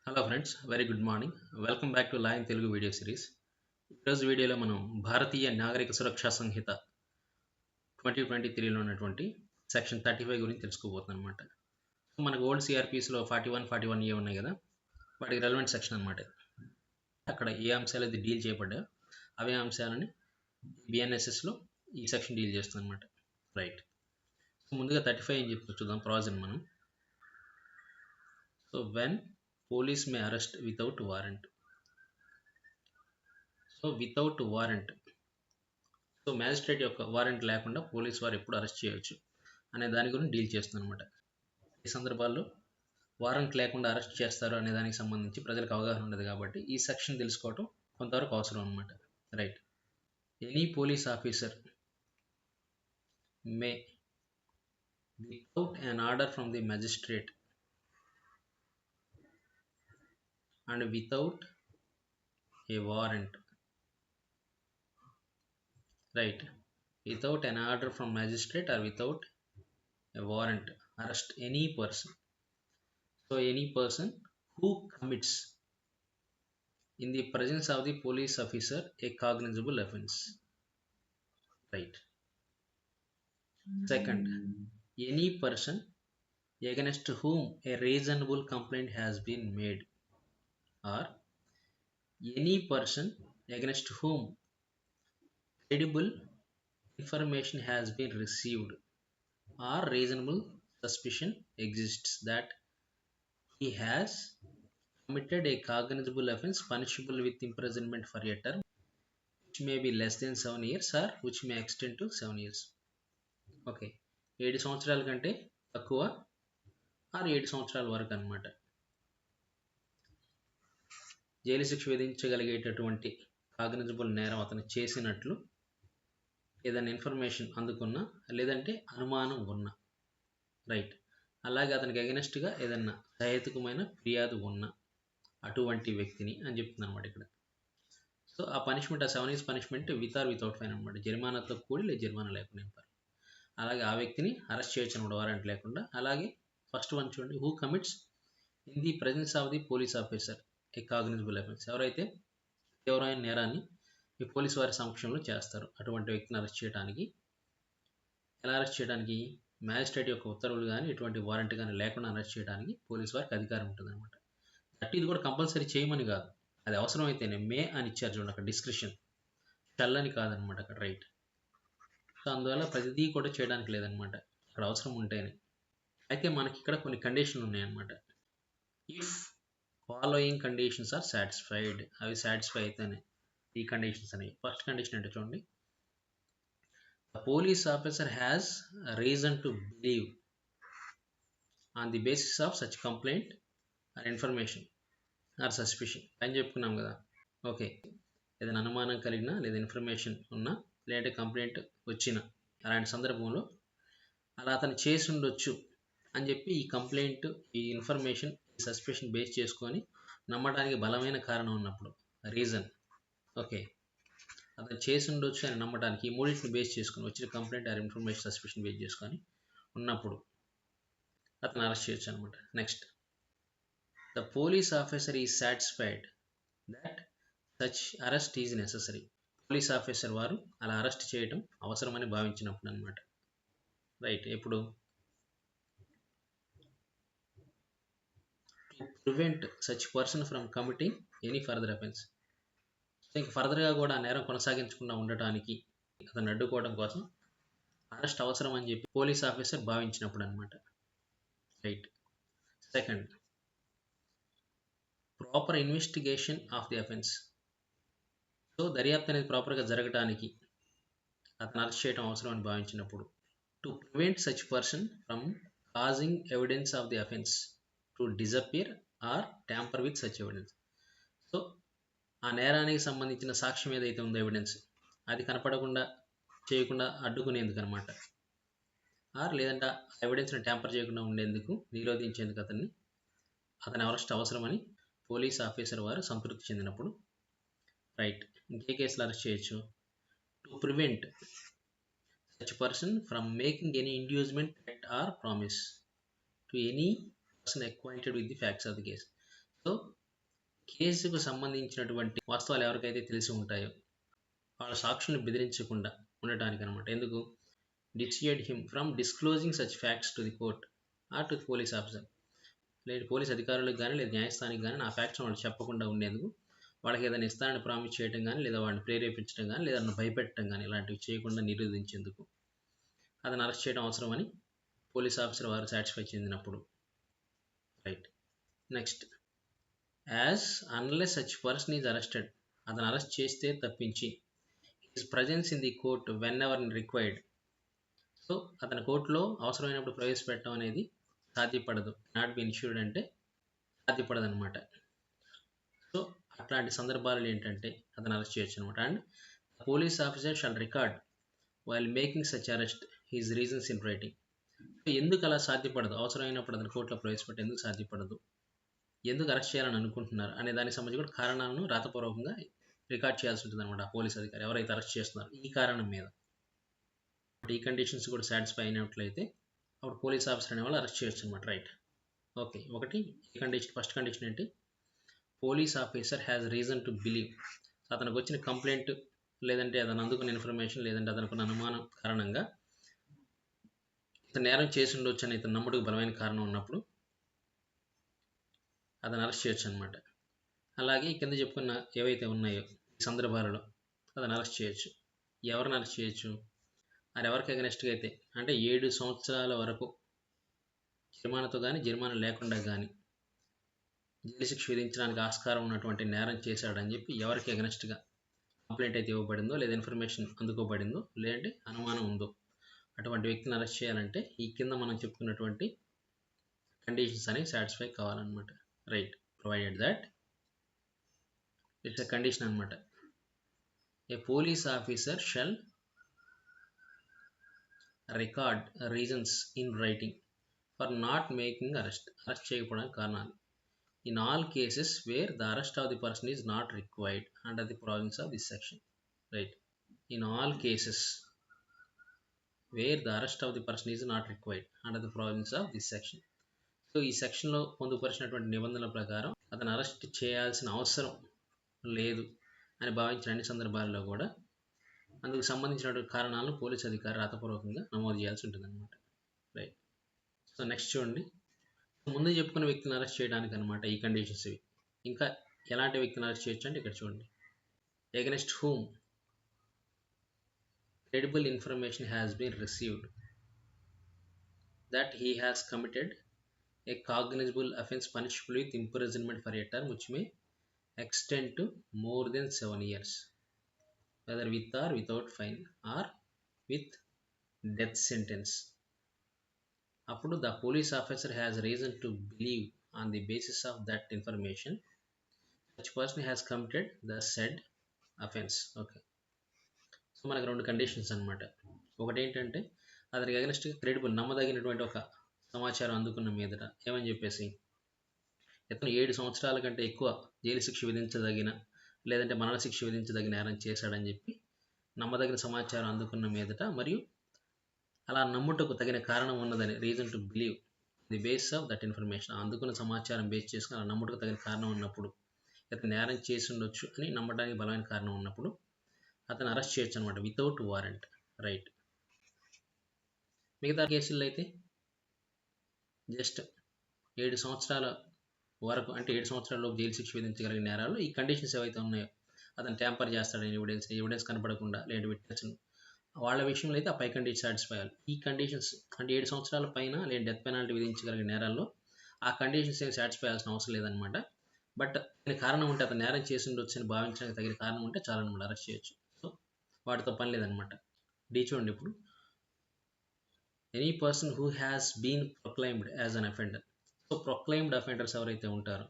Hello friends, very good morning. Welcome back to lion Telugu video series. ఈరోజు వీడియోలో మనం భారతీయ నాగరిక సురక్షా సంహిత 2023లో ఉన్నటువంటి సెక్షన్ 35 గురించి తెలుసుకోబోతున్నాం అనమాట. మనకు ఓల్డ్ సిఆర్పిస్లో 41, 41A ఉన్నాయి కదా, వాటికి రెలవెంట్ సెక్షన్ అనమాట. అక్కడ ఏ అంశాలు అయితే డీల్ చేయబడ్డాయో అవే అంశాలని బిఎన్ఎస్ఎస్లో ఈ సెక్షన్ డీల్ చేస్తుంది అనమాట. రైట్, ముందుగా 35 అని చెప్పి చూద్దాం. ప్రాజెక్ట్ మనం when police May arrest without warrant. Without warrant, magistrate యొక్క వారెంట్ లేకుండా పోలీస్ వారు ఎప్పుడు అరెస్ట్ చేయవచ్చు అనే దాని గురించి డీల్ చేస్తుంది అనమాట. ఈ సందర్భాల్లో వారెంట్ లేకుండా అరెస్ట్ చేస్తారు అనే దానికి సంబంధించి ప్రజలకు అవగాహన ఉండదు కాబట్టి ఈ సెక్షన్ తెలుసుకోవటం కొంతవరకు అవసరం అనమాట. Right, any police officer May without an order from the magistrate and without a warrant, right, without an order from magistrate or without a warrant, arrest any person. Any person who commits in the presence of the police officer a cognizable offense. Right. Second, any person against whom a reasonable complaint has been made, or any person against whom credible information has been received or reasonable suspicion exists that he has committed a cognizable offense punishable with imprisonment for a term which may be less than 7 years or which may extend to 7 years. Okay, 7 సంవత్సరాల కంటే తక్కువ ఆరు 7 సంవత్సరాల వరకు అనమాట jail శిక్ష విధించగలిగేటటువంటి cognisable నేరం అతను చేసినట్లు ఏదైనా ఇన్ఫర్మేషన్ అందుకున్నా లేదంటే అనుమానం ఉన్నా, రైట్, అలాగే అతనికి అగెనెస్ట్గా ఏదైనా సహేతుకమైన ఫిర్యాదు ఉన్నా అటువంటి వ్యక్తిని అని చెప్తుంది అనమాట ఇక్కడ. ఆ పనిష్మెంట్, ఆ 7 years punishment with or without fine అనమాట. జరిమానాతో కూడి లేదా జరిమానా లేకుండా ఇవ్వాలి. అలాగే ఆ వ్యక్తిని అరెస్ట్ చేయొచ్చు అనమాట, వారెంట్ లేకుండా. అలాగే ఫస్ట్ వన్ చూడండి, who commits in the presence of the police officer A cognizable offence. ఎవరైతే తీవ్రమైన నేరాన్ని ఈ పోలీసు వారి సమక్షంలో చేస్తారు అటువంటి వ్యక్తిని అరెస్ట్ చేయడానికి. ఎలా అరెస్ట్ చేయడానికి? మ్యాజిస్ట్రేట్ యొక్క ఉత్తర్వులు కానీ ఎటువంటి వారెంట్ కానీ లేకుండా అరెస్ట్ చేయడానికి పోలీసు వారికి అధికారం ఉంటుంది అనమాట. ఇది కూడా కంపల్సరీ చేయమని కాదు, అది అవసరమైతేనే. మే అని ఇచ్చారు చూడండి అక్కడ, డిస్క్రిప్షన్, చల్లని కాదనమాట అక్కడ. రైట్, అందువల్ల ప్రతిదీ కూడా చేయడానికి లేదనమాట, అక్కడ అవసరం ఉంటేనే. అయితే మనకి ఇక్కడ కొన్ని కండిషన్లు ఉన్నాయన్నమాట. If following conditions are satisfied, అవి సాటిస్ఫై అయితేనే ఈ కండిషన్స్ అనేవి. ఫస్ట్ కండిషన్ అంటే చూడండి, the police officer has reason to believe on the basis of such complaint or information or suspicion అని చెప్పుకున్నాం కదా. ఓకే, ఏదైనా అనుమానం కలిగినా లేదా ఇన్ఫర్మేషన్ ఉన్నా లేదంటే కంప్లైంట్ వచ్చిన అలాంటి సందర్భంలో అలా అతను చేసి ఉండొచ్చు అని చెప్పి ఈ కంప్లైంట్, ఈ ఇన్ఫర్మేషన్, ఈ సస్పెషన్ బేస్ చేసుకొని నమ్మడానికి బలమైన కారణం ఉన్నప్పుడు, రీజన్, ఓకే, అతను చేసి ఉండొచ్చు అని నమ్మడానికి ఈ మూడింటిని బేస్ చేసుకొని, వచ్చిన complaint or information, suspicion base చేసుకొని ఉన్నప్పుడు అతను అరెస్ట్ చేయొచ్చు అనమాట. Next, the police officer is satisfied that such arrest is necessary. Police officer వారు అలా అరెస్ట్ చేయడం అవసరమని భావించినప్పుడు అనమాట. రైట్, ఎప్పుడు? To prevent such person from committing any further offence. ఇంకా ఫర్దర్గా కూడా నేరం కొనసాగించకుండా ఉండటానికి, అతను అడ్డుకోవడం కోసం అరెస్ట్ అవసరం అని చెప్పి పోలీస్ ఆఫీసర్ భావించినప్పుడు అనమాట. Right. Second, proper investigation of the offence. దర్యాప్తు అనేది ప్రాపర్గా జరగడానికి అతను అరెస్ట్ చేయడం అవసరం అని భావించినప్పుడు. To prevent such person from causing evidence of the offence to disappear or tamper with such evidence. ఆ నేరానికి సంబంధించిన సాక్ష్యం ఏదైతే ఉందో, ఎవిడెన్స్, అది కనపడకుండా చేయకుండా అడ్డుకునేందుకు అనమాట. లేదంటే ఆ ఎవిడెన్స్ని ట్యాంపర్ చేయకుండా ఉండేందుకు, నిరోధించేందుకు అతని అరెస్ట్ అవసరమని పోలీస్ ఆఫీసర్ వారు సంతృప్తి చెందినప్పుడు. రైట్, ఇంకే కేసులు అరెస్ట్ చేయొచ్చు? To prevent such person from making any inducement threat or promise to any person acquainted with the facts of the case. కేసుకు సంబంధించినటువంటి వాస్తవాలు ఎవరికైతే తెలిసి ఉంటాయో వాళ్ళ సాక్షులను బెదిరించకుండా ఉండటానికి అనమాట. ఎందుకు? dissuade him from disclosing such facts to the court or to the police officer. లేదు పోలీస్ అధికారులకు కానీ లేదా న్యాయస్థానికి కానీ ఆ ఫ్యాక్ట్స్ వాళ్ళు చెప్పకుండా ఉండేందుకు, వాళ్ళకి ఏదైనా ఇస్తానని ప్రామిస్ చేయడం కానీ లేదా వాళ్ళని ప్రేరేపించడం కానీ లేదా భయపెట్టడం కానీ ఇలాంటివి చేయకుండా నిరోధించేందుకు అతను అరెస్ట్ చేయడం అవసరమని పోలీస్ ఆఫీసర్ వారు సాటిస్ఫై చెందినప్పుడు. Right. Next, as unless such person is arrested, అతను అరెస్ట్ చేస్తే తప్పించి his presence in the court whenever required, so అతని కోర్టులో అవసరమైనప్పుడు ప్రవేశపెట్టడం అనేది సాధ్యపడదు. నాట్ బి ఇన్ష్యూర్డ్ అంటే సాధ్యపడదు అనమాట. సో అట్లాంటి సందర్భాలు ఏంటంటే అతను అరెస్ట్ చేయొచ్చు అనమాట. And police officer shall record while making such arrest his reasons in writing. So ఎందుకు అలా సాధ్యపడదు, అవసరమైనప్పుడు అతని కోర్టులో ప్రవేశపెట్టి ఎందుకు సాధ్యపడదు, ఎందుకు అరెస్ట్ చేయాలని అనుకుంటున్నారు అనే దానికి సంబంధించి కూడా కారణాలను రాతపూర్వకంగా రికార్డ్ చేయాల్సి ఉంటుంది అనమాట. పోలీస్ అధికారి ఎవరైతే అరెస్ట్ చేస్తున్నారు ఈ కారణం మీద ఈ కండిషన్స్ కూడా సాటిస్ఫై అయినట్లయితే అప్పుడు పోలీస్ ఆఫీసర్ అనే వాళ్ళు అరెస్ట్ చేయొచ్చు అనమాట. రైట్. ఓకే. ఒకటి ఈ కండిషన్, ఫస్ట్ కండిషన్ ఏంటి? Police officer has reason to believe, అతనికి వచ్చిన కంప్లైంట్ లేదంటే అతను అందుకున్న ఇన్ఫర్మేషన్ లేదంటే అతనుకున్న అనుమానం కారణంగా ఇతను నేరం చేసి ఉండొచ్చు అని ఇతను నమ్ముటకు బలమైన కారణం ఉన్నప్పుడు అతను అరెస్ట్ చేయొచ్చు అనమాట. అలాగే కింద చెప్పుకున్న ఏవైతే ఉన్నాయో ఈ సందర్భాలలో అతను అరెస్ట్ చేయొచ్చు. ఎవరిని అరెస్ట్ చేయొచ్చు? అది ఎవరికి అగెనెస్ట్గా అయితే అంటే 7 సంవత్సరాల వరకు జరిమానాతో కానీ జరిమానా లేకుండా కానీ జైలు శిక్ష విధించడానికి ఆస్కారం ఉన్నటువంటి నేరం చేశాడని చెప్పి ఎవరికి అగెనెస్ట్గా కంప్లైంట్ అయితే ఇవ్వబడిందో లేదా ఇన్ఫర్మేషన్ అందుకోబడిందో లేదంటే అనుమానం ఉందో అటువంటి వ్యక్తిని అరెస్ట్ చేయాలంటే ఈ కింద మనం చెప్పుకున్నటువంటి కండిషన్స్ అనేవి సాటిస్ఫై కావాలన్నమాట. Right. Provided that it's a condition అనమాట. A police officer shall record reasons in writing for not making arrest చేయకపోవడానికి కారణాలు in all cases where the arrest of the person is not required under the provisions of this section. Right. In all cases where the arrest of the person is not required under the provisions of this section. So ఈ సెక్షన్లో పొందుపరిచినటువంటి నిబంధనల ప్రకారం అతను arrest చేయాల్సిన అవసరం లేదు అని భావించిన అన్ని సందర్భాల్లో కూడా అందుకు సంబంధించినటువంటి కారణాలను పోలీస్ అధికారి రాతపూర్వకంగా నమోదు చేయాల్సి ఉంటుంది అనమాట. రైట్. సో నెక్స్ట్ చూడండి, ముందు చెప్పుకున్న వ్యక్తిని అరెస్ట్ చేయడానికి అనమాట ఈ కండిషన్స్ ఇవి. ఇంకా ఎలాంటి వ్యక్తిని అరెస్ట్ చేయొచ్చు అంటే ఇక్కడ చూడండి, against whom credible information has been received that he has committed a cognizable offense punishable with imprisonment for a term which may extend to more than 7 years, whether with or without fine or with death sentence. అప్పుడు the police officer has reason to believe on the basis of that information such person has committed the said offense. Okay. So మనకు రెండు conditions అనమాట. ఒకటి ఏంటంటే అతనికి అగెనెస్ట్గా credible నమ్మదగినటువంటి ఒక సమాచారం అందుకున్న మీదట ఏమని చెప్పేసి ఇతను 7 సంవత్సరాల కంటే ఎక్కువ జైలు శిక్ష విధించదగిన లేదంటే మరణశిక్ష విధించదగిన నేరం చేశాడని చెప్పి నమ్మదగిన సమాచారం అందుకున్న మీదట మరియు అలా నమ్ముటకు తగిన కారణం ఉన్నదని reason to believe the base of that information, అందుకున్న సమాచారం బేస్ చేసుకుని అలా నమ్ముటకు తగిన కారణం ఉన్నప్పుడు ఇతను నేరం చేసి ఉండొచ్చు అని నమ్మడానికి బలమైన కారణం ఉన్నప్పుడు అతను అరెస్ట్ చేయొచ్చు అనమాట వితౌట్ వారెంట్. రైట్. మిగతా కేసుల్లో అయితే జస్ట్ 7 సంవత్సరాల వరకు అంటే 7 సంవత్సరాల జైలు శిక్ష విధించగలిగిన నేరాలు ఈ కండిషన్స్ ఏవైతే ఉన్నాయో అతను ట్యాంపర్ చేస్తాడని ఎవిడెన్స్ కనపడకుండా లేదంటే విట్నెస్ వాళ్ళ విషయంలో అయితే ఆ పై కండిషన్ సాటిస్ఫై అవ్వాలి. ఈ కండిషన్స్ అంటే 7 సంవత్సరాల పైన లేదా డెత్ పెనాల్టీ విధించగలిగిన నేరాల్లో ఆ కండిషన్స్ ఏమి సాటిస్ఫై అవ్వాల్సిన అవసరం లేదనమాట. బట్ దాని కారణం ఉంటే అతను నేరం చేసి ఉండొచ్చు అని భావించడానికి తగిన కారణం ఉంటే చాలా అనమాట అరెస్ట్ చేయొచ్చు. సో వాటితో పని లేదనమాట. డి చూడండి ఇప్పుడు, any person who has been proclaimed as an offender. So proclaimed offenders ఎవరైతే ఉంటారో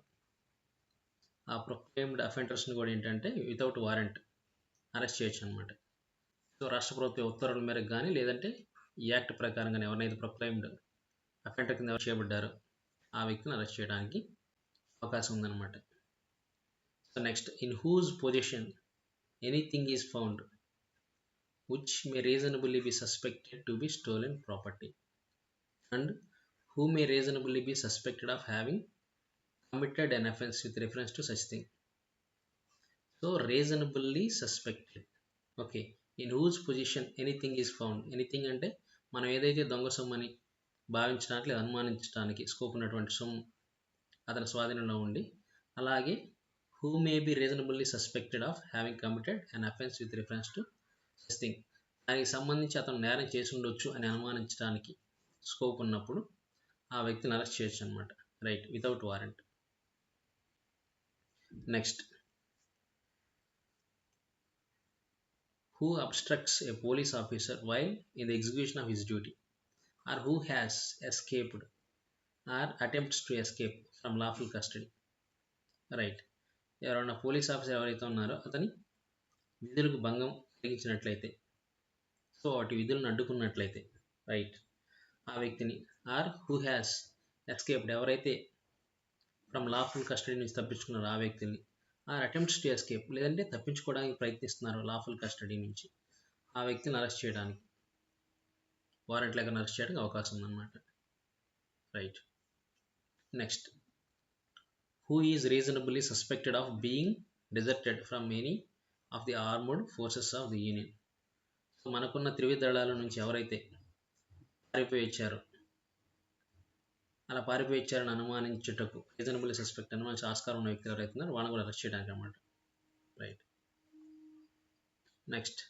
ఆ ప్రొక్లైమ్డ్ అఫెండర్స్ని కూడా ఏంటంటే వితౌట్ వారెంట్ అరెస్ట్ చేయొచ్చు అనమాట. సో రాష్ట్ర ప్రభుత్వ ఉత్తర్వుల మేరకు కానీ లేదంటే ఈ యాక్ట్ ప్రకారం కానీ ఎవరినైతే ప్రొక్లైమ్డ్ అఫెండర్ కింద చేయబడ్డారో ఆ వ్యక్తిని అరెస్ట్ చేయడానికి అవకాశం ఉందన్నమాట. So next, in whose position anything is found which may reasonably be suspected to be stolen property and who may reasonably be suspected of having committed an offense with reference to such thing. So reasonably suspected. Okay, in whose position anything is found. Anything అంటే మనం ఏదైతే దొంగ సొమ్మని భావించడానికి లేదా అనుమానించడానికి scope ఉన్నటువంటి సొమ్ము అతని స్వాధీనంలో ఉండి, అలాగే who may be reasonably suspected of having committed an offence with reference to this thing. దానికి సంబంధించి అతను నేరం చేసి ఉండొచ్చు అని అనుమానించడానికి స్కోప్ ఉన్నప్పుడు ఆ వ్యక్తిని అరెస్ట్ చేయొచ్చు అనమాట. Right, without warrant. Next, who obstructs a police officer while in the execution of his duty, or who has escaped or attempts to escape from lawful custody. Right, ఎవరైనా పోలీస్ ఆఫీసర్ ఎవరైతే ఉన్నారో అతని విధులకు భంగం కలిగించినట్లయితే, so వాటి విధులను అడ్డుకున్నట్లయితే, right, ఆ వ్యక్తిని, ఆర్ హూ హ్యాస్ ఎస్కేప్డ్, ఎవరైతే ఫ్రమ్ లాఫుల్ కస్టడీ నుంచి తప్పించుకున్నారో ఆ వ్యక్తిని, ఆర్ అటెంప్ట్స్ టు ఎస్కేప్, లేదంటే తప్పించుకోవడానికి ప్రయత్నిస్తున్నారు లాఫుల్ కస్టడీ నుంచి, ఆ వ్యక్తిని అరెస్ట్ చేయడానికి, వారెంట్ లేకుండా అరెస్ట్ చేయడానికి అవకాశం ఉందన్నమాట. Right. Next, who is reasonably suspected of being deserted from any of the armoured forces of the union. So మనకున్న త్రివిధ దళాల నుంచి ఎవరైతే పారిపోయి వచ్చారో, అలా పారిపోయి వచ్చారని అనుమానించుటకు రీజనబుల్లీ సస్పెక్ట్ అనుమానించే ఆస్కారం ఉన్న వ్యక్తి ఎవరైతే ఉన్నారో వాళ్ళని కూడా అరెస్ట్ చేయడానికి అన్నమాట. Right. Next,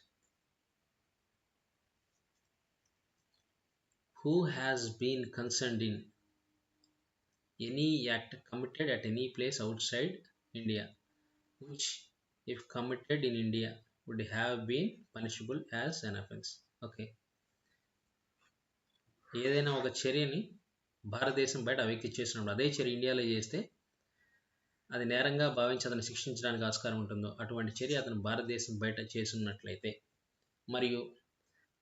who has been concerned in any act committed at any place outside India, which if committed in India would have been punishable as an offense. Okay, ఏదైనా ఒక చర్యని భారతదేశం బయట ఆ వ్యక్తి చేసినప్పుడు అదే చర్య ఇండియాలో చేస్తే అది నేరంగా భావించి అతను శిక్షించడానికి ఆస్కారం ఉంటుందో అటువంటి చర్య అతను భారతదేశం బయట చేస్తున్నట్లయితే, మరియు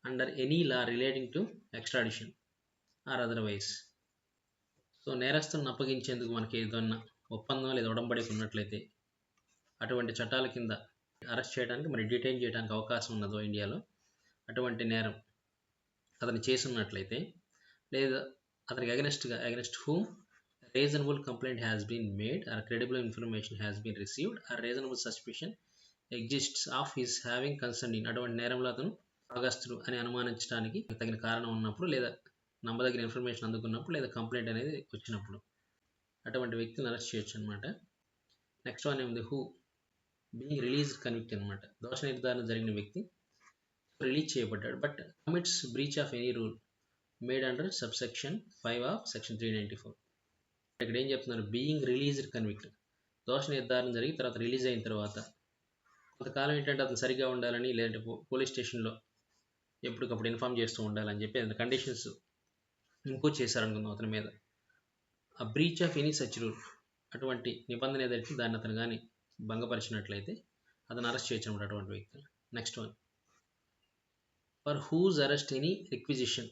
under any law relating to extradition or otherwise, so నేరస్తులను అప్పగించేందుకు మనకి ఏదన్నా ఒప్పందం లేదా ఉడంబడిక ఉన్నట్లయితే అటువంటి చట్టాల కింద అరెస్ట్ చేయడానికి మరి డిటైన్ చేయడానికి అవకాశం ఉన్నదో ఇండియాలో, అటువంటి నేరం అతను చేస్తున్నట్లయితే, లేదా అతనికి against whom reasonable complaint has been made or credible information has been received or reasonable suspicion exists of his having concern in, అటువంటి నేరంలో అతను భాగస్థుడు అని అనుమానించడానికి తగిన కారణం ఉన్నప్పుడు, లేదా నమ్మదగిన ఇన్ఫర్మేషన్ అందుకున్నప్పుడు, లేదా కంప్లైంట్ అనేది వచ్చినప్పుడు అటువంటి వ్యక్తిని అరెస్ట్ చేయొచ్చు అనమాట. నెక్స్ట్ వన్ ఏముంది, హూ బీయింగ్ రిలీజ్డ్ కన్విక్ట్ అనమాట. దోష నిర్ధారణ జరిగిన వ్యక్తి రిలీజ్ చేయబడ్డాడు, but commits breach of any rule made under subsection 5 of section 394. ఇక్కడ ఏం చెప్తున్నారు, బీయింగ్ రిలీజ్డ్ కన్విక్ట్, దోష నిర్ధారణ జరిగి తర్వాత రిలీజ్ అయిన తర్వాత కొంతకాలం ఏంటంటే అతను సరిగ్గా ఉండాలని, లేదంటే పోలీస్ స్టేషన్లో ఎప్పటికప్పుడు ఇన్ఫామ్ చేస్తూ ఉండాలని చెప్పి కండిషన్స్ ఇంపోజ్ చేశారనుకుందాం అతని మీద. ఆ breach of any such rule, అటువంటి నిబంధన ఏదైతే దాన్ని అతను కానీ భంగపరిచినట్లయితే అతను అరెస్ట్ చేయొచ్చు అనమాట అటువంటి వ్యక్తి. Next one, for whose arrest any requisition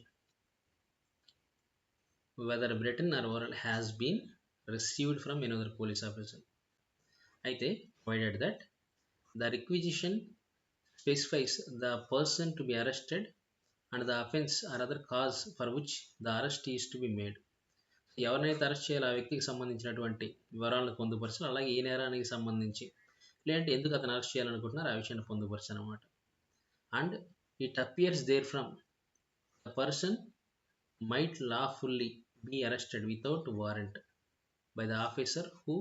whether written or oral has been received from any other police officer. అయితే provided that the requisition specifies the person to be arrested and the offence or other cause for which the arrest is to be made. ఎవరినైతే arrest చేయాలో ఆ వ్యక్తికి సంబంధించినటువంటి వివరాలను పొందుపరచాలి, అలాగే ఏ నేరానికి సంబంధించి లేదంటే ఎందుకు అతను అరెస్ట్ చేయాలనుకుంటున్నారు ఆ విషయాన్ని పొందుపరచాలి అనమాట. And it appears therefrom the person might lawfully be arrested without warrant by the officer who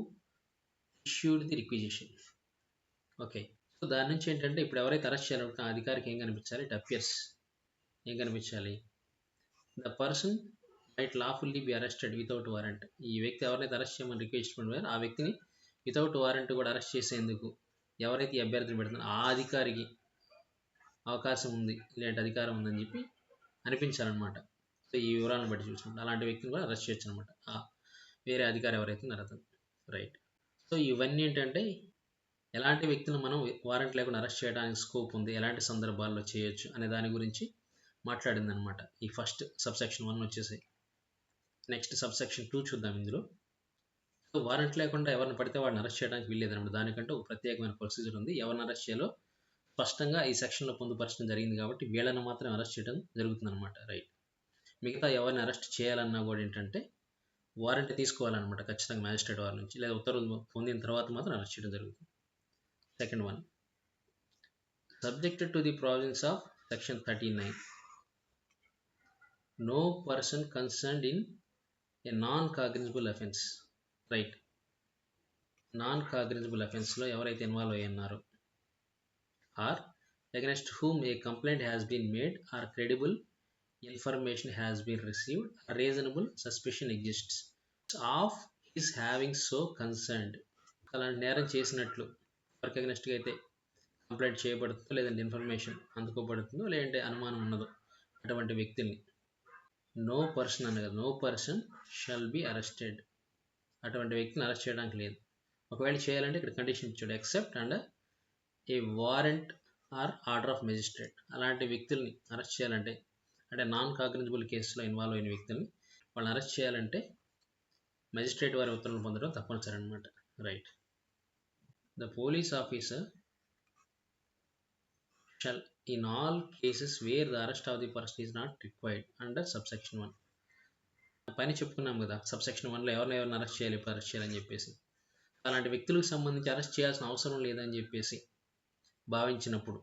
issued the requisition. Okay, so దాని నుంచి ఏంటంటే ఇప్పుడు ఎవరైతే అరెస్ట్ చేయాలనుకుంటున్న అధికారికి ఏం కనిపించాలి, ఇట్ అపియర్స్ ఏం కనిపించాలి, the person might lawfully be arrested without warrant. ఈ వ్యక్తి ఎవరైతే అరెస్ట్ చేయమని రిక్వెస్ట్ పడినారో ఆ వ్యక్తిని వితౌట్ వారెంట్ కూడా అరెస్ట్ చేసేందుకు ఎవరైతే ఈ అభ్యర్థిని పెడుతున్నారో ఆ అధికారికి అవకాశం ఉంది, లేదంటే అధికారం ఉందని చెప్పి అనిపించాలన్నమాట. సో ఈ వివరాలను బట్టి చూసుకుంటే అలాంటి వ్యక్తిని కూడా అరెస్ట్ చేయొచ్చు అనమాట, వేరే అధికారి ఎవరైతే ఉన్నారో అతను. రైట్. సో ఇవన్నీ ఏంటంటే ఎలాంటి వ్యక్తులను మనం వారెంట్ లేకుండా అరెస్ట్ చేయడానికి స్కోప్ ఉంది, ఎలాంటి సందర్భాల్లో చేయొచ్చు అనే దాని గురించి మాట్లాడింది అనమాట ఈ ఫస్ట్ సబ్సెక్షన్ 1 వచ్చేసి. నెక్స్ట్ సబ్సెక్షన్ 2 చూద్దాం. ఇందులో సో వారెంట్ లేకుండా ఎవరిని పడితే వాడిని అరెస్ట్ చేయడానికి వీల్లేదన్నమాట. దానికంటే ఒక ప్రత్యేకమైన ప్రొసీజర్ ఉంది. ఎవరిని అరెస్ట్ చేయాలో స్పష్టంగా ఈ సెక్షన్లో పొందుపరచడం జరిగింది కాబట్టి వీళ్ళని మాత్రం అరెస్ట్ చేయడం జరుగుతుంది అనమాట. రైట్. మిగతా ఎవరిని అరెస్ట్ చేయాలన్నా కూడా ఏంటంటే వారెంట్ తీసుకోవాలన్నమాట ఖచ్చితంగా మ్యాజిస్ట్రేట్ వారి నుంచి, లేదా ఉత్తర్వులు పొందిన తర్వాత మాత్రం అరెస్ట్ చేయడం జరుగుతుంది. Second one, subjected to the provisions of section 39, no person concerned in a non-cognizable offense, right? Non-cognizable offense లో ఎవరైతే ఇన్వాల్వ్ అయ్యి ఉన్నారో, or against whom a complaint has been made or credible information has been received, a reasonable suspicion exists of his having so concerned. అలాంటి నేరం చేసినట్లు ఎవరికి అగెనెస్ట్గా అయితే కంప్లైంట్ చేయబడుతుందో, లేదంటే ఇన్ఫర్మేషన్ అందుకోబడుతుందో, లేదంటే అనుమానం ఉన్నదో అటువంటి వ్యక్తిని నో పర్సన్ అన్న కదా, no person shall be arrested, అటువంటి వ్యక్తిని అరెస్ట్ చేయడానికి లేదు. ఒకవేళ చేయాలంటే ఇక్కడ కండిషన్ ఇచ్చాడు, except and a warrant or order of magistrate. అలాంటి వ్యక్తుల్ని అరెస్ట్ చేయాలంటే, అంటే నాన్ కాగ్నిజబుల్ కేసులో ఇన్వాల్వ్ అయిన వ్యక్తుల్ని వాళ్ళని అరెస్ట్ చేయాలంటే మెజిస్ట్రేట్ వారి ఉత్తర్వులు పొందడం తప్పనిసరి అనమాట. Right. The police officer shall in all cases where the arrest of the person is not required under subsection 1. పైన చెప్పుకున్నాం కదా, సబ్సెక్షన్ 1లో ఎవరిని అరెస్ట్ చేయాలి, ఇప్పుడు అరెస్ట్ చేయాలని చెప్పేసి, అలాంటి వ్యక్తులకు సంబంధించి అరెస్ట్ చేయాల్సిన అవసరం లేదని చెప్పేసి భావించినప్పుడు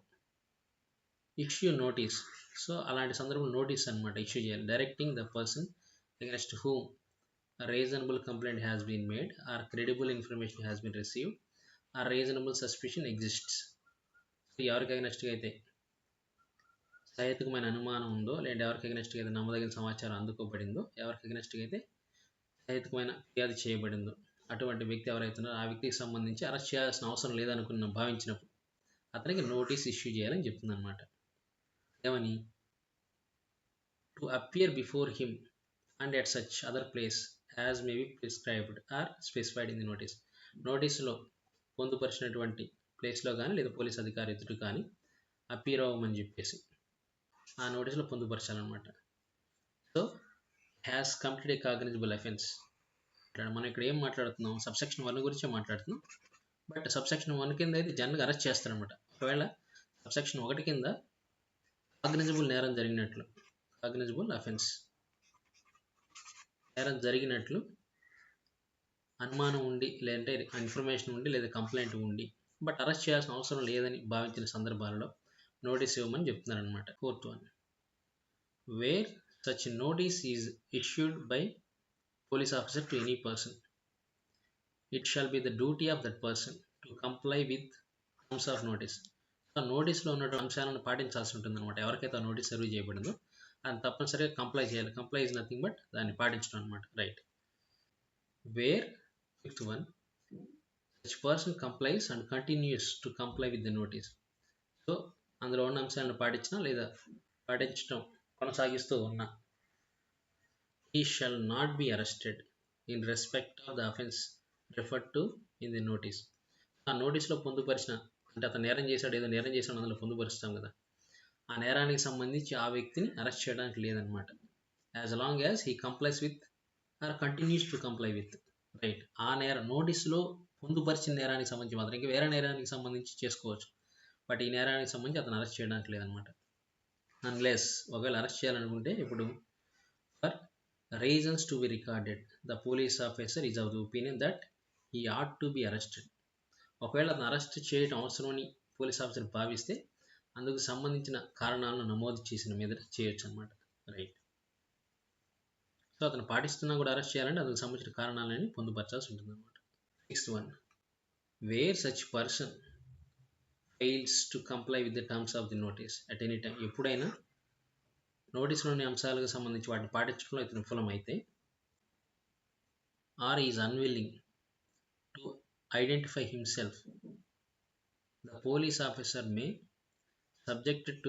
ఇష్యూ నోటీస్. సో అలాంటి సందర్భంలో నోటీస్ అనమాట ఇష్యూ చేయాలి. Directing the person against whom reasonable complaint has been made or credible information has been received or reasonable suspicion exists. ఎవరికి అగెనెస్ట్గా అయితే సహేతుకమైన అనుమానం ఉందో, లేదంటే ఎవరికి అగెనెస్ట్గా అయితే నమ్మదగిన సమాచారం అందుకోబడిందో, ఎవరికి అగెనెస్ట్గా అయితే సహేతుకమైన ఫిర్యాదు చేయబడిందో అటువంటి వ్యక్తి ఎవరైతున్నారో ఆ వ్యక్తికి సంబంధించి అరెస్ట్ చేయాల్సిన అవసరం లేదనుకున్న భావించినప్పుడు అతనికి నోటీస్ ఇష్యూ చేయాలని చెప్తుంది అనమాట. ఏమని? To appear before him and at such other place as may be prescribed or specified in the notice. నోటీసులో పొందుపరిచినటువంటి ప్లేస్లో కానీ లేదా పోలీస్ అధికారి ఎదుటి కానీ అపీర్ అవ్వమని చెప్పేసి ఆ నోటీసులో పొందుపరచాలన్నమాట. So has complete a cognizable offence. మనం ఇక్కడ ఏం మాట్లాడుతున్నాం, సబ్సెక్షన్ 1 గురించే మాట్లాడుతున్నాం. బట్ సబ్సెక్షన్ 1 కింద అయితే జనరల్గా అరెస్ట్ చేస్తారనమాట. ఒకవేళ సబ్సెక్షన్ 1 కింద కాగ్నిజబుల్ నేరం జరిగినట్లు, కాగ్నిజబుల్ అఫెన్స్ నేరం జరిగినట్లు అనుమానం ఉండి, లేదంటే ఇన్ఫర్మేషన్ ఉండి, లేదా కంప్లైంట్ ఉండి, బట్ అరెస్ట్ చేయాల్సిన అవసరం లేదని భావించిన సందర్భాలలో నోటీస్ ఇవ్వమని చెప్తున్నారు అనమాట. Fourth one, where such notice is issued by police officer to any person, it shall be the duty of that person to comply with terms of notice. ఆ నోటీస్లో ఉన్న అంశాలను పాటించాల్సి ఉంటుంది అనమాట. ఎవరికైతే ఆ నోటీస్ సర్వ్ చేయబడిందో అది తప్పనిసరిగా కంప్లై చేయాలి. కంప్లై ఇస్ నథింగ్ బట్ దాన్ని పాటించడం అనమాట. Right. Where fifth one, such person complies and continues to comply with the notice. So అందులో ఉన్న అంశాలను పాటించినా లేదా పాటించడం కొనసాగిస్తూ ఉన్నా he shall not be arrested in respect of the offense referred to in the notice. ఆ నోటీస్లో పొందుపరిచిన, అంటే అతను నేరం చేశాడు, ఏదో నేరం చేశాడు అందులో పొందుపరుస్తాం కదా, ఆ నేరానికి సంబంధించి ఆ వ్యక్తిని అరెస్ట్ చేయడానికి లేదనమాట. As long as he complies with or continues to comply with. Right. ఆ నోటీసులో పొందుపరిచిన నేరానికి సంబంధించి మాత్రం, ఇంకా వేరే నేరానికి సంబంధించి చేసుకోవచ్చు, బట్ ఈ నేరానికి సంబంధించి అతను అరెస్ట్ చేయడానికి లేదనమాట. అన్లెస్ ఒకవేళ అరెస్ట్ చేయాలనుకుంటే, ఇప్పుడు for reasons to be recorded, the police officer is of the opinion that he ought to be arrested. ఒకవేళ అతను అరెస్ట్ చేయడం అవసరమని పోలీస్ ఆఫీసర్ భావిస్తే అందుకు సంబంధించిన కారణాలను నమోదు చేసిన మీద చేయొచ్చు అనమాట. రైట్. సో అతను పాటిస్తున్నా కూడా అరెస్ట్ చేయాలంటే అందుకు సంబంధించిన కారణాలని పొందుపరచాల్సి ఉంటుంది అనమాట. Next one, where such person fails to comply with the terms of the notice at any time. ఎప్పుడైనా నోటీసులోని అంశాలకు సంబంధించి వాటిని పాటించడంలో ఇతను విఫలమైతే, or is unwilling to identify himself, the police officer may subjected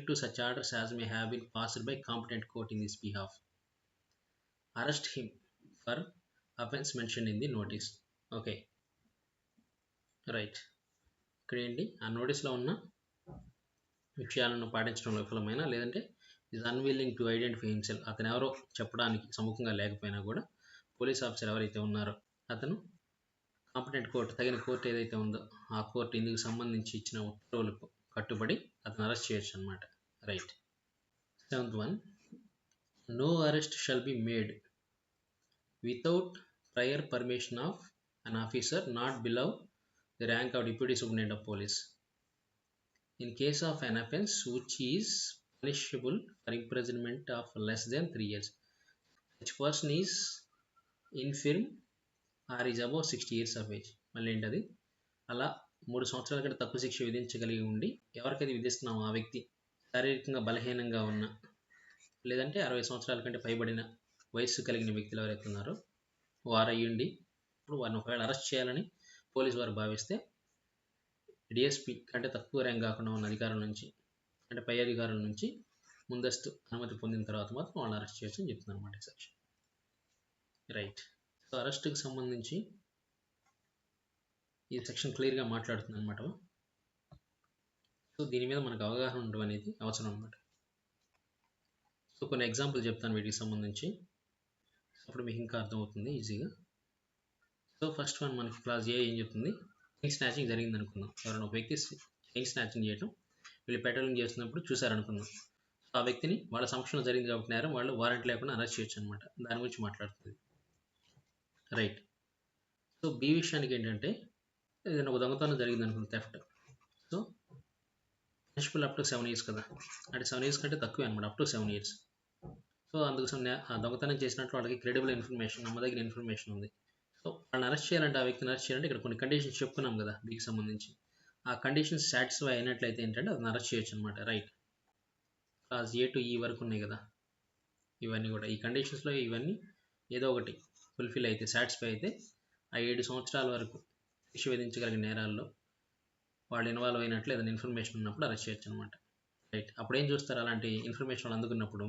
to such orders as may have been passed by competent court in this behalf, arrest him for offence mention in the notice. Okay, right. ఇక్కడ ఏంటి, ఆ నోటీస్లో ఉన్న విషయాలను పాటించడంలో విఫలమైన, లేదంటే is unwilling to identify himself, అతను ఎవరో చెప్పడానికి సముఖంగా లేకపోయినా కూడా పోలీస్ ఆఫీసర్ ఎవరైతే ఉన్నారో అతను కాంపిటెంట్ కోర్టు, తగిన కోర్టు ఏదైతే ఉందో ఆ కోర్టు ఇందుకు సంబంధించి ఇచ్చిన ఉత్తర్వులకు కట్టుబడి అతను అరెస్ట్ చేయొచ్చు అనమాట. Right. Seventh one, no arrest shall be made without prior permission of an officer not below the rank of Deputy Superintendent of Police. In case of an offence which is punishable for imprisonment of less than 3 years, such person is infirm or is above 60 years of age. మళ్ళీ ఏంటది, అలా 3 సంవత్సరాల కంటే తక్కువ శిక్ష విధించగలిగి ఉండి, ఎవరికైతే విధిస్తున్నామో ఆ వ్యక్తి శారీరకంగా బలహీనంగా ఉన్న, లేదంటే 60 సంవత్సరాల కంటే పైబడిన వయస్సు కలిగిన వ్యక్తులు ఎవరైతే ఉన్నారో వారు అయ్యుండి, ఇప్పుడు వారిని ఒకవేళ అరెస్ట్ చేయాలని పోలీసు వారు భావిస్తే డిఎస్పి కంటే తక్కువ ర్యాంక్ కాకుండా ఉన్న అధికారుల నుంచి, అంటే పై అధికారుల నుంచి ముందస్తు అనుమతి పొందిన తర్వాత మాత్రం వాళ్ళని అరెస్ట్ చేయొచ్చు అని చెప్తుంది అనమాట ఈ సెక్షన్. రైట్. సో అరెస్ట్కి సంబంధించి ఈ సెక్షన్ క్లియర్గా మాట్లాడుతుంది అనమాట. సో దీని మీద మనకు అవగాహన ఉండడం అనేది అవసరం అనమాట. సో కొన్ని ఎగ్జాంపుల్ చెప్తాను వీటికి సంబంధించి, అప్పుడు మీకు ఇంకా అర్థమవుతుంది ఈజీగా. సో ఫస్ట్ వన్ మనకి క్లాస్ ఏ ఏం చెప్తుంది, చైన్ స్నాచింగ్ జరిగింది అనుకుందాం. ఎవరైనా ఒక వ్యక్తి చైన్ స్నాచింగ్ చేయడం, వీళ్ళు పెట్రోలింగ్ చేస్తున్నప్పుడు చూసారనుకుందాం. సో ఆ వ్యక్తిని వాళ్ళ సమక్షంలో జరిగింది కాబట్టి నేరం వాళ్ళు వారెంట్ లేకుండా అరెస్ట్ చేయొచ్చు అనమాట. దాని గురించి మాట్లాడుతుంది. రైట్. సో బి విషయానికి ఏంటంటే, ఏదైనా ఒక దొంగతనం జరిగింది అనుకుంది, theft. So punishable up to 7 years కదా, అంటే 7 years కంటే తక్కువే అనమాట, అప్ టు 7 years. సో అందుకోసం ఆ దొంగతనం చేసినట్లు వాళ్ళకి క్రెడిబుల్ ఇన్ఫర్మేషన్, నమ్మదగిన ఇన్ఫర్మేషన్ ఉంది. సో వాళ్ళని అరెస్ట్ చేయాలంటే, ఆ వ్యక్తిని అరెస్ట్ చేయాలంటే ఇక్కడ కొన్ని కండిషన్స్ చెప్పుకున్నాం కదా బీకి సంబంధించి. ఆ కండిషన్స్ సాటిస్ఫై అయినట్లయితే ఏంటంటే అతను అరెస్ట్ చేయొచ్చు అనమాట. రైట్. క్లాస్ ఏ టు ఈ వరకు ఉన్నాయి కదా, ఇవన్నీ కూడా ఈ కండిషన్స్లో ఇవన్నీ ఏదో ఒకటి ఫుల్ఫిల్ అయితే, సాటిస్ఫై అయితే ఆ 7 సంవత్సరాల వరకు శిక్ష విధించగలిగిన నేరాల్లో వాళ్ళు ఇన్వాల్వ్ అయినట్లు ఏదైనా ఇన్ఫర్మేషన్ ఉన్నప్పుడు అరెస్ట్ చేయొచ్చు అనమాట. రైట్. అప్పుడు ఏం చూస్తారు, అలాంటి ఇన్ఫర్మేషన్ వాళ్ళు అందుకున్నప్పుడు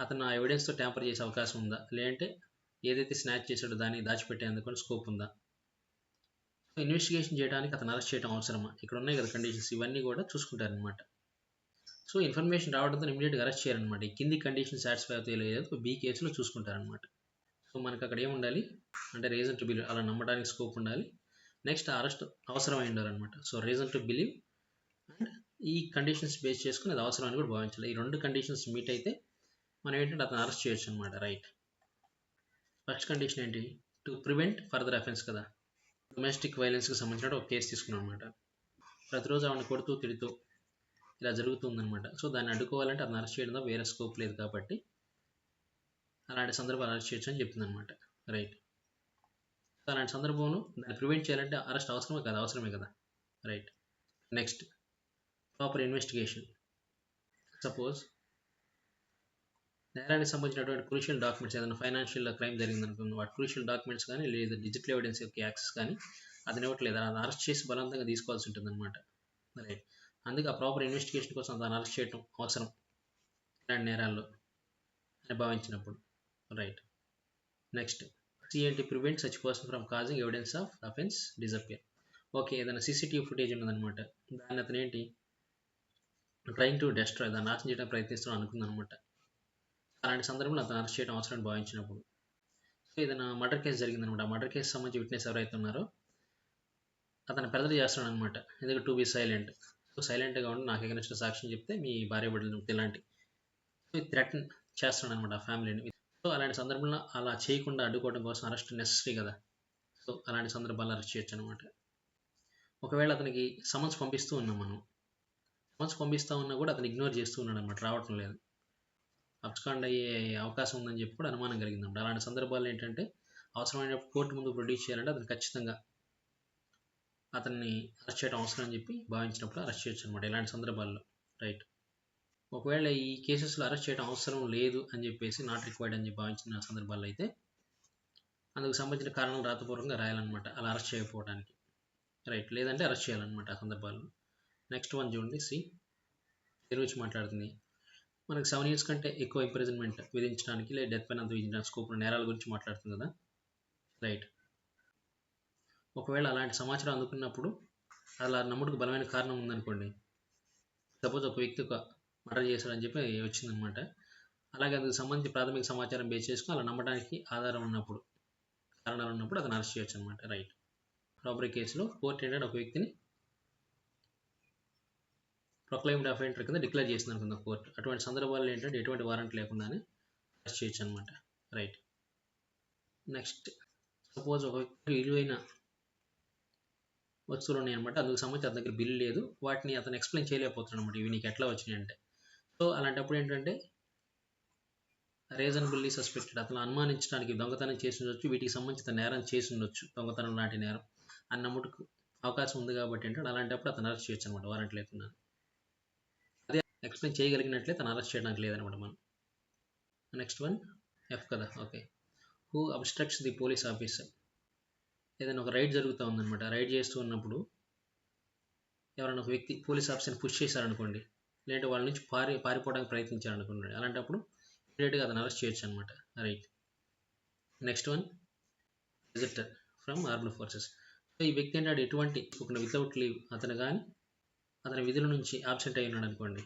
అతను ఆ ఎవిడెన్స్తో ట్యాంపర్ చేసే అవకాశం ఉందా, లేదంటే ఏదైతే స్నాచ్ చేసాడో దాన్ని దాచిపెట్టేందుకు స్కోప్ ఉందా, సో ఇన్వెస్టిగేషన్ చేయడానికి అతను అరెస్ట్ చేయడం అవసరమా, ఇక్కడ ఉన్నాయి కదా కండిషన్స్, ఇవన్నీ కూడా చూసుకుంటారనమాట. సో ఇన్ఫర్మేషన్ రావడంతో ఇమీడియట్గా అరెస్ట్ చేయాలన్నమాట. ఈ కింది కండిషన్ సాటిస్ఫై అవుతాయి లేదో బీ కేసులో చూసుకుంటారనమాట. సో మనకు అక్కడ ఏముండాలి అంటే రీజన్ టు బిలీవ్, అలా నమ్మడానికి స్కోప్ ఉండాలి. నెక్స్ట్ అరెస్ట్ అవసరమై ఉండాలన్నమాట. So reason to believe and ఈ కండిషన్స్ బేస్ చేసుకుని అది అవసరం అని కూడా భావించాలి. ఈ 2 కండిషన్స్ మీట్ అయితే మనం ఏంటంటే అతను అరెస్ట్ చేయొచ్చు అనమాట. రైట్. ఫస్ట్ కండిషన్ ఏంటి, టు ప్రివెంట్ ఫర్దర్ అఫెన్స్ కదా. డొమెస్టిక్ వైలెన్స్కి సంబంధించిన ఒక కేసు తీసుకున్నాం అనమాట. ప్రతిరోజు ఆవిడని కొడుతూ తిడుతూ ఇలా జరుగుతుందనమాట. సో దాన్ని అడ్డుకోవాలంటే అతను అరెస్ట్ చేయడంలో వేరే స్కోప్ లేదు కాబట్టి అలాంటి సందర్భాలు అరెస్ట్ చేయొచ్చు అని చెప్తుంది అనమాట. రైట్. సో అలాంటి సందర్భంలో దాన్ని ప్రివెంట్ చేయాలంటే అరెస్ట్ అవసరమే కదా, అవసరమే కదా. Right. Next proper investigation. Suppose నేరానికి సంబంధించినటువంటి క్రూషియల్ డాక్యుమెంట్స్, ఏదైనా ఫైనాన్షియల్ క్రైమ్ జరిగింది అనుకుంది, వాటి క్రూషియల్ డాక్యుమెంట్స్ కానీ లేదా డిజిటల్ ఎవిడెన్స్ యొక్క యాక్సెస్ కానీ అతను ఇవ్వట్లేదు, అది అరెస్ట్ చేసి బలవంతంగా తీసుకోవాల్సి ఉంటుంది అనమాట. రైట్. అందుకే ఆ ప్రాపర్ ఇన్వెస్టిగేషన్ కోసం దాన్ని అరెస్ట్ చేయడం అవసరం ఇలాంటి నేరాల్లో అని భావించినప్పుడు. రైట్. నెక్స్ట్ సిఎన్టీ prevent such person from causing evidence of offence disappear. Okay, ఏదైనా సీసీటీవీ ఫుటేజ్ ఉన్నదనమాట, దాన్ని అతను ఏంటి ట్రైంగ్ టు డెస్ట్రాయ్, దాన్ని నాశనం చేయడానికి ప్రయత్నిస్తున్నాం అనుకుందనమాట. అలాంటి సందర్భంలో అతను అరెస్ట్ చేయడం అవసరం భావించినప్పుడు. సో ఏదైనా మర్డర్ కేసు జరిగిందనమాట, ఆ మర్డర్ కేసు సంబంధించి విట్నెస్ ఎవరైతే ఉన్నారో అతను పెద్దలు చేస్తున్నాడు అనమాట, ఎందుకంటే టు బి సైలెంట్. సో సైలెంట్గా ఉండి నాకు ఎగనెస్ట్ సాక్ష్యం చెప్తే మీ భార్య బిడ్డలు ఇలాంటి, సో థ్రెటన్ చేస్తున్నాడు అనమాట ఆ ఫ్యామిలీని. సో అలాంటి సందర్భంలో అలా చేయకుండా అడ్డుకోవడం కోసం అరెస్ట్ నెసెసరీ కదా. సో అలాంటి సందర్భాల్లో అరెస్ట్ చేయొచ్చు అనమాట. ఒకవేళ అతనికి సమన్స్ పంపిస్తూ ఉన్నాం, మనం సమన్స్ పంపిస్తూ ఉన్నా కూడా అతను ఇగ్నోర్ చేస్తూ ఉన్నాడు అనమాట, రావటం లేదు, అబ్స్కాండ్ అయ్యే అవకాశం ఉందని చెప్పి కూడా అనుమానం కలిగిందన్నమాట. అలాంటి సందర్భాల్లో ఏంటంటే అవసరమైనప్పుడు కోర్టు ముందు ప్రొడ్యూస్ చేయాలంటే అతను ఖచ్చితంగా అతన్ని అరెస్ట్ చేయడం అవసరం అని చెప్పి భావించినప్పుడు అరెస్ట్ చేయొచ్చు అనమాట ఇలాంటి సందర్భాల్లో. రైట్. ఒకవేళ ఈ కేసెస్లో అరెస్ట్ చేయడం అవసరం లేదు అని చెప్పేసి, నాట్ రిక్వైర్డ్ అని చెప్పి భావించిన సందర్భాల్లో అయితే అందుకు సంబంధించిన కారణం రాతపూర్వకంగా రాయాలన్నమాట, అలా అరెస్ట్ చేయకపోవడానికి. రైట్. లేదంటే అరెస్ట్ చేయాలన్నమాట ఆ సందర్భాల్లో. నెక్స్ట్ వన్ చూడండి, సి దీని గురించి మాట్లాడుతుంది. మనకు 7 years కంటే ఎక్కువ ఇంప్రిజన్మెంట్ విధించడానికి లేదా డెత్ పెనాల్టీ విధించడానికి స్కోప్ ఉన్న నేరాల గురించి మాట్లాడుతుంది కదా. రైట్. ఒకవేళ అలాంటి సమాచారం అందుకున్నప్పుడు అలా నమ్ముడుకు బలమైన కారణం ఉందనుకోండి, సపోజ్ ఒక వ్యక్తి ఒక మర్డర్ చేశాడని చెప్పి వచ్చిందనమాట, అలాగే అందుకు సంబంధించి ప్రాథమిక సమాచారం బేస్ చేసుకుని అలా నమ్మడానికి ఆధారం ఉన్నప్పుడు, కారణాలు ఉన్నప్పుడు అతను అరెస్ట్ చేయొచ్చు అనమాట. రైట్. రాబరీ కేసులో కోర్టు ఏంటంటే ఒక వ్యక్తిని ప్రొక్లైమ్డ్ అఫెండర్ కింద డిక్లేర్ చేసింది అనుకుందాం కోర్టు. అటువంటి సందర్భాల్లో ఏంటంటే ఎటువంటి వారెంట్ లేకుండానే అరెస్ట్ చేయొచ్చు అనమాట. రైట్. నెక్స్ట్ సపోజ్ ఒక వ్యక్తి విలువైన వస్తువులు ఉన్నాయన్నమాట. అందుకు సంబంధించి అతని దగ్గర బిల్ లేదు. వాటిని అతను ఎక్స్ప్లెయిన్ చేయలేకపోతున్నాడు అనమాట. ఇవి నీకు ఎట్లా వచ్చినాయి అంటే. సో అలాంటప్పుడు ఏంటంటే రీజనబుల్లీ సస్పెక్టెడ్, అతను అనుమానించడానికి దొంగతనం చేసి ఉండొచ్చు, వీటికి సంబంధించిన నేరం చేసి ఉండొచ్చు, దొంగతనం లాంటి నేరం అన్నముట్టుకు అవకాశం ఉంది కాబట్టి ఏంటంటే అలాంటప్పుడు అతను అరెస్ట్ చేయొచ్చు అనమాట వారెంట్ లేకుండా. అదే ఎక్స్ప్లెయిన్ చేయగలిగినట్లే తను అరెస్ట్ చేయడానికి లేదనమాట మనం. నెక్స్ట్ వన్ ఎఫ్ కదా. Okay. Who obstructs the police officer. ఏదైనా ఒక రైడ్ జరుగుతూ ఉందన్నమాట. రైడ్ చేస్తూ ఉన్నప్పుడు ఎవరైనా ఒక వ్యక్తి పోలీస్ ఆఫీసర్ని పుష్ చేశారనుకోండి, లేదంటే వాళ్ళ నుంచి పారిపోవడానికి ప్రయత్నించారనుకోండి, అలాంటప్పుడు ఇమీడియట్గా అతను అరెస్ట్ చేయొచ్చు అనమాట. Right. Next one deserter from armed forces. So ఈ వ్యక్తి ఏంటంటే ఎటువంటి వితౌట్ లీవ్ అతను కానీ అతని విధుల నుంచి ఆబ్సెంట్ అయి ఉన్నాడు అనుకోండి,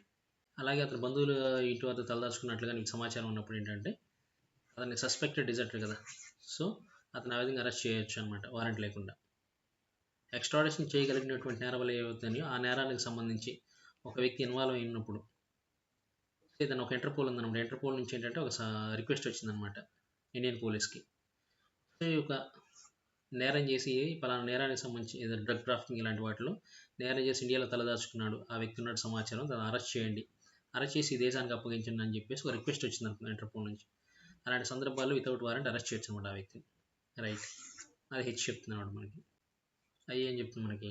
అలాగే అతని బంధువులు ఇటు వద్ద తలదాచుకున్నట్లుగా నీకు సమాచారం ఉన్నప్పుడు ఏంటంటే అతన్ని సస్పెక్టెడ్ డిజర్టర్ కదా, సో అతను ఆ విధంగా అరెస్ట్ చేయొచ్చు అనమాట వారెంట్ లేకుండా. ఎక్స్ట్రాడిషన్ చేయగలిగినటువంటి నేరాలు ఏవవుతాయో ఆ నేరానికి సంబంధించి ఒక వ్యక్తి ఇన్వాల్వ్ అయినప్పుడు ఏదైనా ఒక ఇంటర్పోల్ ఉందన్నమాట. ఇంటర్పోల్ నుంచి ఏంటంటే ఒక రిక్వెస్ట్ వచ్చిందనమాట ఇండియన్ పోలీస్కి. సో ఈ యొక్క నేరం చేసి పలానా నేరానికి సంబంధించి ఏదైనా డ్రగ్ ట్రాఫికింగ్ ఇలాంటి వాటిలో నేరం చేసి ఇండియాలో తలదాచుకున్నాడు, ఆ వ్యక్తి ఉన్నట్టు సమాచారం, దాన్ని అరెస్ట్ చేయండి, అరెస్ట్ చేసి ఈ దేశానికి అప్పగించండి అని చెప్పేసి ఒక రిక్వెస్ట్ వచ్చింది అనుకున్నాను ఇంటర్పోల్ నుంచి. అలాంటి సందర్భాల్లో వితౌట్ వారెంట్ అరెస్ట్ చేయొచ్చు అనమాట ఆ వ్యక్తిని. రైట్. అది హెచ్ చెప్తున్నాడు మనకి. అయ్యి ఏం చెప్తుంది మనకి,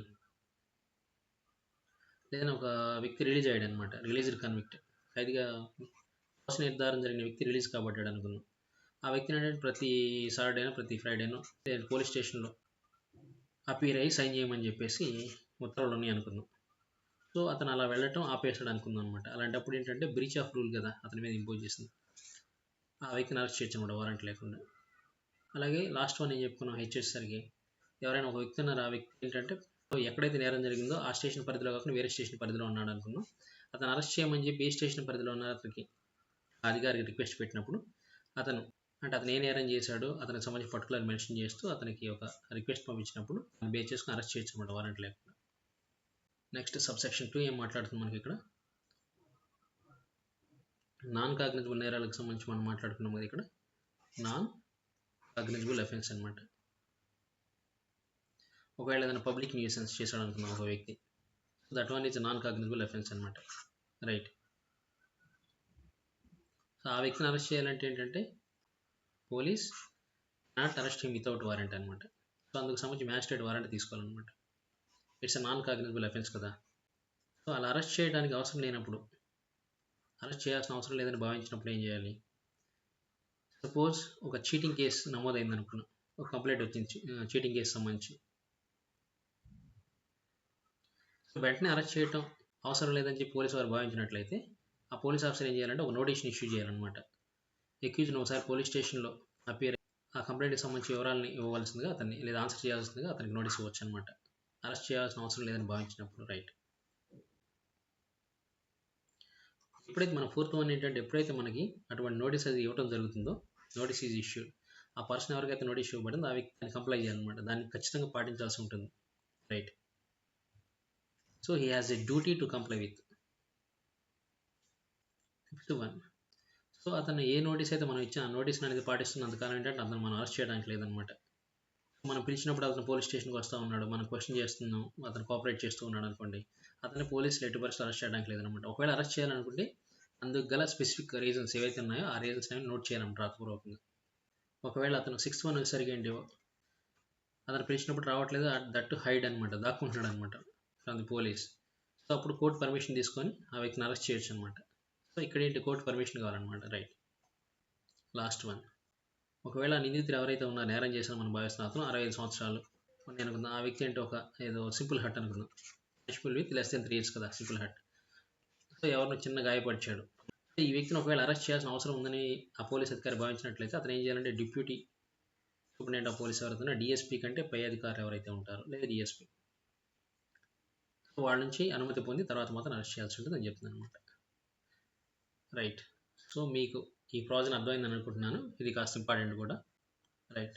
లేదని ఒక వ్యక్తి రిలీజ్ అయ్యాడు అనమాట. రిలీజ్డ్ కన్విక్ట్, ఖైదీగా దోష నిర్ధారణ జరిగిన వ్యక్తి రిలీజ్ కాబట్టాడు అనుకుందాం. ఆ వ్యక్తిని అంటే ప్రతి సాటర్డేనో ప్రతి ఫ్రైడేనో పోలీస్ స్టేషన్లో అపీర్ అయ్యి సైన్ చేయమని చెప్పేసి ఉత్తర్వులు ఉన్నాయి అనుకుందాం. సో అతను అలా వెళ్ళటం ఆపేసాడు అనుకుందాం అనమాట. అలాంటప్పుడు ఏంటంటే బ్రీచ్ ఆఫ్ రూల్ కదా అతని మీద ఇంపోజ్ చేసింది, ఆ వ్యక్తిని అరెస్ట్ చేయొచ్చు అనమాట వారెంట్ లేకుండా. అలాగే లాస్ట్ వన్ ఏం చెప్పుకున్నాం హెచ్ వచ్చేసరికి, ఎవరైనా ఒక వ్యక్తి ఉన్నారు, ఆ వ్యక్తి ఏంటంటే ఎక్కడైతే నేరం జరిగిందో ఆ స్టేషన్ పరిధిలో కాకుండా వేరే స్టేషన్ పరిధిలో ఉన్నాడు అనుకున్నాం. అతను అరెస్ట్ చేయమని చెప్పి ఏ స్టేషన్ పరిధిలో ఉన్న అతనికి అధికారికి రిక్వెస్ట్ పెట్టినప్పుడు అతను ఏ నేరం చేశాడో అతనికి సంబంధించి పర్టికులర్ మెన్షన్ చేస్తూ అతనికి ఒక రిక్వెస్ట్ పంపించినప్పుడు బేస్ చేసుకుని అరెస్ట్ చేయొచ్చు అనమాట వారెంట్ లేకుండా. నెక్స్ట్ సబ్సెక్షన్ 2 ఏం మాట్లాడుతుంది మనకి ఇక్కడ, నాన్ కాగ్నిజబుల్ నేరాలకు సంబంధించి మనం మాట్లాడుకున్నాం కదా ఇక్కడ, నాన్ కాగ్నిజబుల్ అఫెన్స్ అనమాట. ఒకవేళ ఏదైనా పబ్లిక్ న్యూసెన్స్ చేశాడు అనుకున్నాం ఒక వ్యక్తి, that one is non cognizable offence అనమాట. రైట్. సో ఆ వ్యక్తిని అరెస్ట్ చేయాలంటే ఏంటంటే police not arrest him without warrant అనమాట. సో అందుకు సంబంధించి మ్యాజిస్ట్రేట్ వారెంట్ తీసుకోవాలన్నమాట. ఇట్స్ నాన్ కాగ్నిజబుల్ అఫెన్స్ కదా. సో అలా అరెస్ట్ చేయడానికి అవసరం లేనప్పుడు, అరెస్ట్ చేయాల్సిన అవసరం లేదని భావించినప్పుడు ఏం చేయాలి, సపోజ్ ఒక చీటింగ్ కేసు నమోదైంది అనుకున్నాం, ఒక కంప్లైంట్ వచ్చింది చీటింగ్ కేసు సంబంధించి. సో వెంటనే అరెస్ట్ చేయడం అవసరం లేదని చెప్పి పోలీసు వారు భావించినట్లయితే ఆ పోలీస్ ఆఫీసర్ ఏం చేయాలంటే ఒక నోటీస్ని ఇష్యూ చేయాలన్నమాట. అక్యూజ్ని ఒకసారి పోలీస్ స్టేషన్లో అపియర్ ఆ కంప్లైంట్కి సంబంధించి వివరాలని ఇవ్వవలసిందిగా అతన్ని, లేదా ఆన్సర్ చేయాల్సిందిగా అతనికి నోటీస్ ఇవ్వచ్చు అనమాట, అరెస్ట్ చేయాల్సిన అవసరం లేదని భావించినప్పుడు. రైట్. ఎప్పుడైతే మన ఫోర్త్ వన్ ఏంటంటే ఎప్పుడైతే మనకి అటువంటి నోటీస్ అది ఇవ్వడం జరుగుతుందో, నోటీస్ ఈజ్ ఇష్యూడ్, ఆ పర్సన్ ఎవరికైతే నోటీస్ ఇవ్వబడిందో ఆ వ్యక్తిని కంప్లై చేయాలన్నమాట, దాన్ని ఖచ్చితంగా పాటించాల్సి ఉంటుంది. Right. So he has a duty to comply with. Fifth one, so అతను ఏ నోటీస్ అయితే మనం ఇచ్చిన ఆ నోటీస్ అనేది పాటిస్తున్నంతకాలం ఏంటంటే అతను మనం అరెస్ట్ చేయడానికి లేదనమాట. మనం పిలిచినప్పుడు అతను పోలీస్ స్టేషన్కి వస్తూ ఉన్నాడు, మనం క్వశ్చన్ చేస్తున్నాం, అతను కోఆపరేట్ చేస్తూ ఉన్నాడు అనుకోండి, అతన్ని పోలీసులు ఎట్టి పరిస్థితుల్లో అరెస్ట్ చేయడానికి లేదనమాట. ఒకవేళ అరెస్ట్ చేయాలనుకుంటే అందుకు గల స్పెసిఫిక్ రీజన్స్ ఏవైతే ఉన్నాయో ఆ రీజన్స్ అనేవి నోట్ చేయాలన్నమాట రాతపూర్వకంగా. ఒకవేళ అతను 6th వన్ వచ్చేసరికి ఏంటి, అతను పిలిచినప్పుడు రావట్లేదు, దట్ హైడ్ అనమాట, దాక్కుంటున్నాడు అనమాట ఫ్రమ్ ది పోలీస్. సో అప్పుడు కోర్టు పర్మిషన్ తీసుకొని ఆ వ్యక్తిని అరెస్ట్ చేయొచ్చు అనమాట. సో ఇక్కడ ఏంటి, కోర్టు పర్మిషన్ కావాలన్నమాట. రైట్. లాస్ట్ వన్, ఒకవేళ నిందితులు ఎవరైతే ఉన్నారో నేరం చేసిన మనం భావిస్తున్న అతను 65 సంవత్సరాలు కొన్ని అనుకుందాం, ఆ వ్యక్తి అంటే ఒక ఏదో సింపుల్ హట్ అనుకుందాం, punishable with less than 3 years కదా సింపుల్ హట్. సో ఎవరినో చిన్న గాయపరిచాడు, ఈ వ్యక్తిని ఒకవేళ అరెస్ట్ చేయాల్సిన అవసరం ఉందని ఆ పోలీస్ అధికారి భావించినట్లయితే అతను ఏం చేయాలంటే డిప్యూటీ సూపరింటెండెంట్ ఆఫ్ పోలీస్ ఎవరైతే డిఎస్పీ కంటే పై అధికారులు ఎవరైతే ఉంటారో లేదా డిఎస్పీ, వాళ్ళ నుంచి అనుమతి పొంది తర్వాత మాత్రం అరెస్ట్ చేయాల్సి ఉంటుంది అని చెప్తున్నాను అనమాట. రైట్. సో మీకు ఈ ప్రాజెక్ట్ అర్థమైందని అనుకుంటున్నాను, ఇది కాస్త ఇంపార్టెంట్ కూడా. రైట్.